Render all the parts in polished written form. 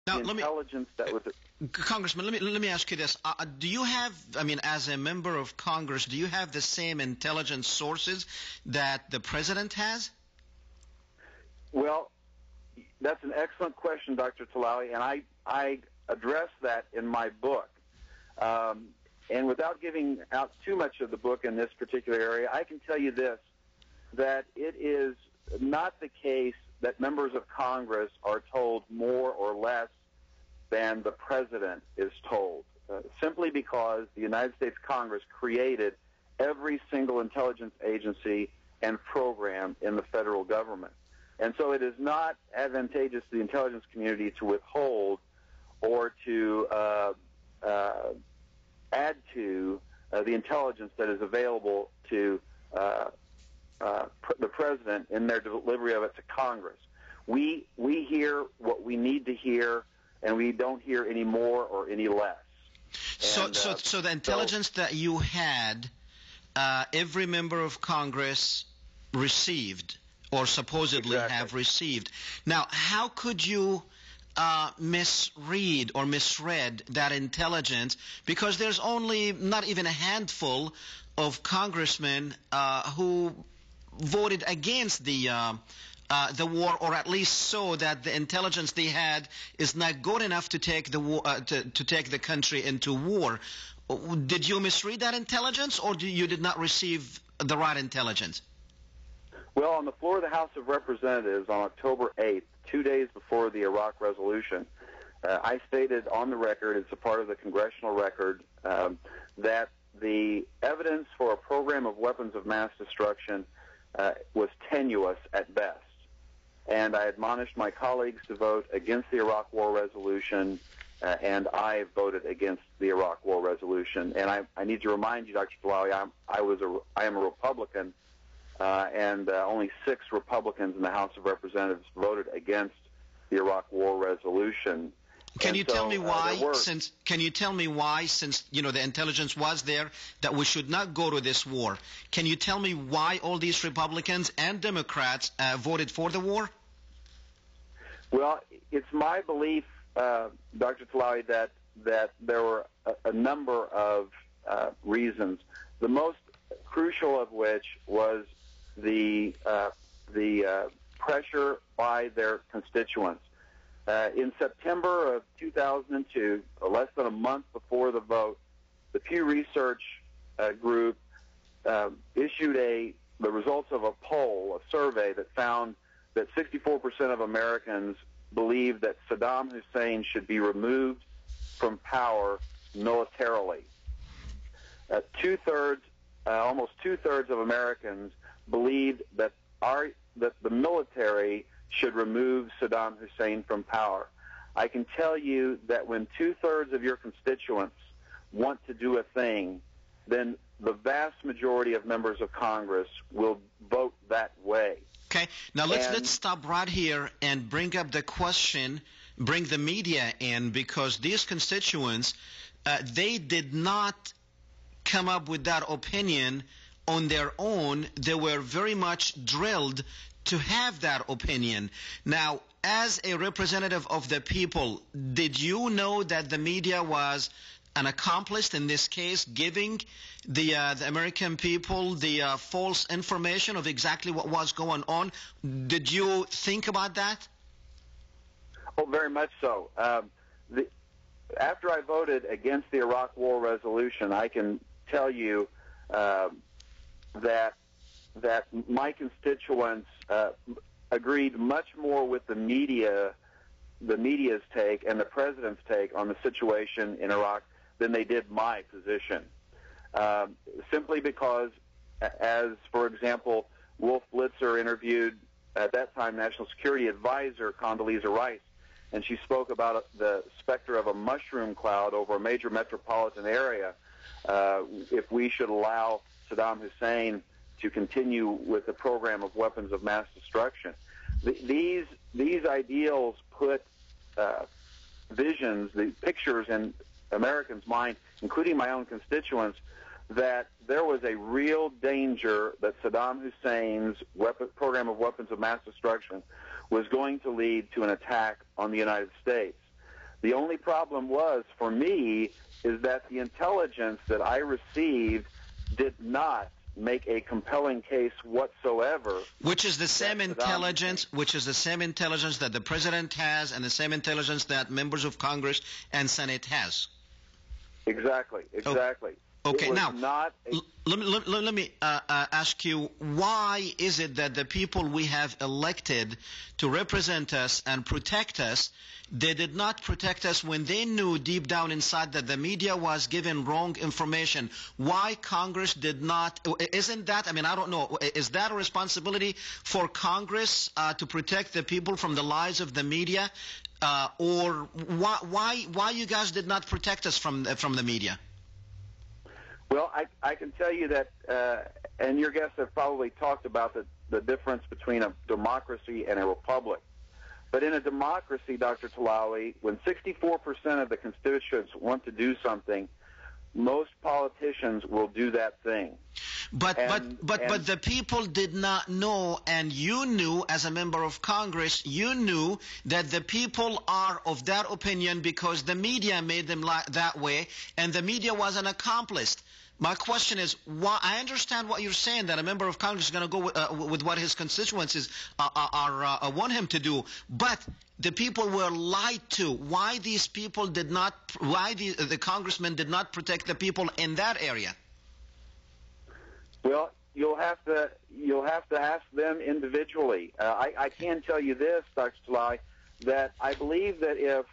Now, the intelligence that was... Congressman, let me ask you this. Do you have, as a member of Congress, do you have the same intelligence sources that the president has? Well, that's an excellent question, Dr. Tillawi, and I address that in my book. And without giving out too much of the book in this particular area, I can tell you this, that it is not the case that members of Congress are told more or less than the president is told, simply because the United States Congress created every single intelligence agency and program in the federal government. And so it is not advantageous to the intelligence community to withhold or to add to the intelligence that is available to the president in their delivery of it to Congress. We hear what we need to hear, and we don't hear any more or any less. So the intelligence that you had, every member of Congress received, or supposedly have received. Now, how could you misread or misread that intelligence? Because there's only not even a handful of congressmen who voted against the war, or at least so that the intelligence they had is not good enough to take the war, to take the country into war. Did you misread that intelligence, or you did not receive the right intelligence? Well, on the floor of the House of Representatives on October 8th, 2 days before the Iraq resolution, I stated on the record, it's a part of the congressional record, that the evidence for a program of weapons of mass destruction was tenuous at best. And I admonished my colleagues to vote against the Iraq War resolution, and I voted against the Iraq War resolution. And I need to remind you, Dr. Tillawi, I am a Republican, and only 6 Republicans in the House of Representatives voted against the Iraq War resolution. Can you tell me why? Can you tell me why, since the intelligence was there that we should not go to this war? Can you tell me why all these Republicans and Democrats voted for the war? Well, it's my belief, Dr. Tillawi, that there were a number of reasons. The most crucial of which was the pressure by their constituents. In September of 2002, less than a month before the vote, the Pew Research Group issued the results of a poll, a survey that found that 64% of Americans believed that Saddam Hussein should be removed from power militarily. Almost two-thirds of Americans believed that the military should remove Saddam Hussein from power. I can tell you that when two-thirds of your constituents want to do a thing, then the vast majority of members of Congress will vote that way. Okay. Now let's stop right here and bring up the question, bring the media in, because these constituents, they did not come up with that opinion on their own. They were very much drilled to have that opinion. Now, as a representative of the people, did you know that the media was an accomplice in this case, giving the American people the false information of exactly what was going on? Did you think about that? Oh, very much so. After I voted against the Iraq War resolution, I can tell you that my constituents agreed much more with the media's take and the president's take on the situation in Iraq than they did my position. Simply because, as, for example, Wolf Blitzer interviewed, at that time, National Security Advisor Condoleezza Rice, and she spoke about the specter of a mushroom cloud over a major metropolitan area if we should allow Saddam Hussein to continue with the program of weapons of mass destruction. These ideals put visions, the pictures in Americans' mind, including my own constituents, that there was a real danger that Saddam Hussein's program of weapons of mass destruction was going to lead to an attack on the United States. The only problem was, for me, is that the intelligence that I received did not make a compelling case whatsoever. Which is the same intelligence, that the president has, and the same intelligence that members of Congress and Senate has. Exactly. Okay, now, let me ask you, why is it that the people we have elected to represent us and protect us, they did not protect us when they knew deep down inside that the media was given wrong information? Why Congress did not? Isn't that, I mean, I don't know, is that a responsibility for Congress to protect the people from the lies of the media? Or why you guys did not protect us from the media? Well, I can tell you that, and your guests have probably talked about the difference between a democracy and a republic. But in a democracy, Dr. Tillawi, when 64% of the constituents want to do something, most politicians will do that thing. But the people did not know, and you knew as a member of Congress, you knew that the people are of that opinion because the media made them that way, and the media was an accomplice. My question is, why? I understand what you're saying, that a member of Congress is going to go with what his constituencies want him to do, but the people were lied to. Why these people did not? Why the congressmen did not protect the people in that area? Well, you'll have to ask them individually. I can tell you this, Dr. Tillawi, that I believe that if,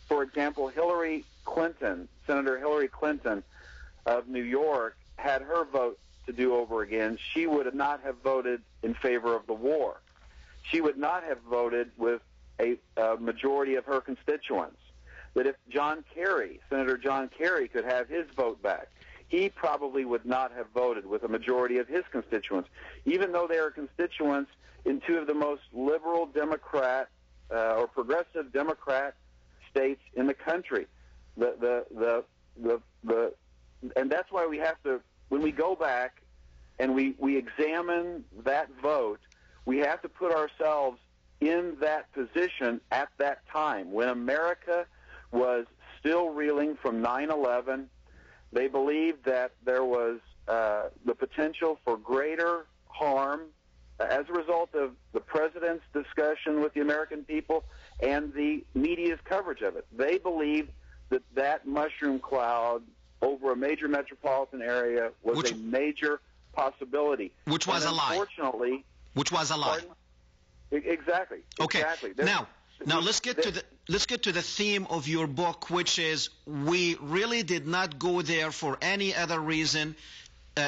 for example, Senator Hillary Clinton of New York had her vote to do over again, she would not have voted in favor of the war. She would not have voted with a majority of her constituents. That if Senator John Kerry could have his vote back, he probably would not have voted with a majority of his constituents, even though they are constituents in two of the most liberal Democrat or progressive Democrat states in the country. And that's why we have to, when we go back and we examine that vote, we have to put ourselves in that position at that time when America was still reeling from 9/11. They believed that there was the potential for greater harm as a result of the president's discussion with the American people and the media's coverage of it. They believed that mushroom cloud over a major metropolitan area was a major possibility. Which was a lie. Unfortunately. Which was a lie. Pardon? Exactly. Okay. Exactly. Now let's get to the theme of your book, which is we really did not go there for any other reason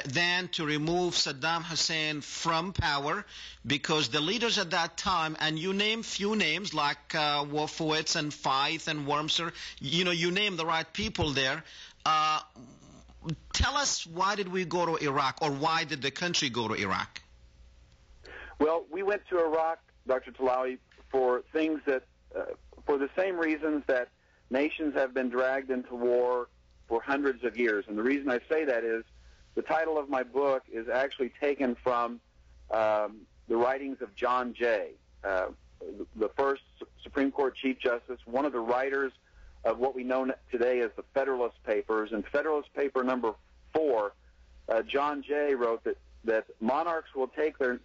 than to remove Saddam Hussein from power, because the leaders at that time, and you name few names like Wolfowitz and Feith and Wormser, you name the right people there. Tell us, why did we go to Iraq, or why did the country go to Iraq? Well, we went to Iraq, Dr. Tillawi, for things that, for the same reasons that nations have been dragged into war for hundreds of years. And the reason I say that is the title of my book is actually taken from the writings of John Jay, the first Supreme Court Chief Justice, one of the writers of what we know today as the Federalist Papers. In Federalist Paper number 4, John Jay wrote that monarchs will take their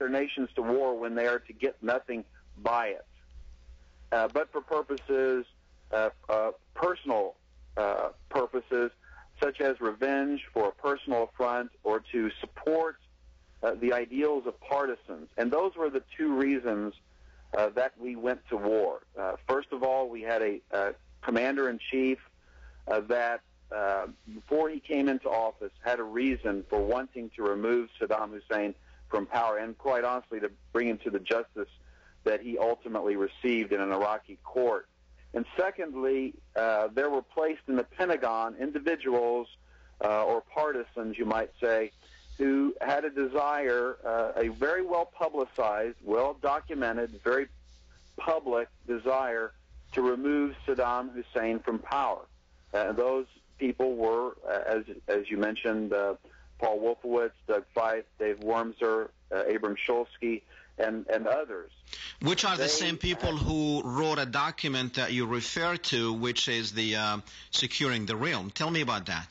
nations to war when they are to get nothing by it, but for purposes, personal purposes, such as revenge for a personal affront or to support the ideals of partisans. And those were the two reasons that we went to war. First of all, we had a commander-in-chief that, before he came into office, had a reason for wanting to remove Saddam Hussein from power, and quite honestly to bring him to the justice that he ultimately received in an Iraqi court. And secondly, there were placed in the Pentagon individuals or partisans, you might say, who had a desire, a very well-publicized, well-documented, very public desire to remove Saddam Hussein from power. Those people were, as you mentioned, Paul Wolfowitz, Doug Feith, Dave Wormser, Abram Shulsky, and others. Which are the same people who wrote a document that you refer to, which is the securing the realm. Tell me about that.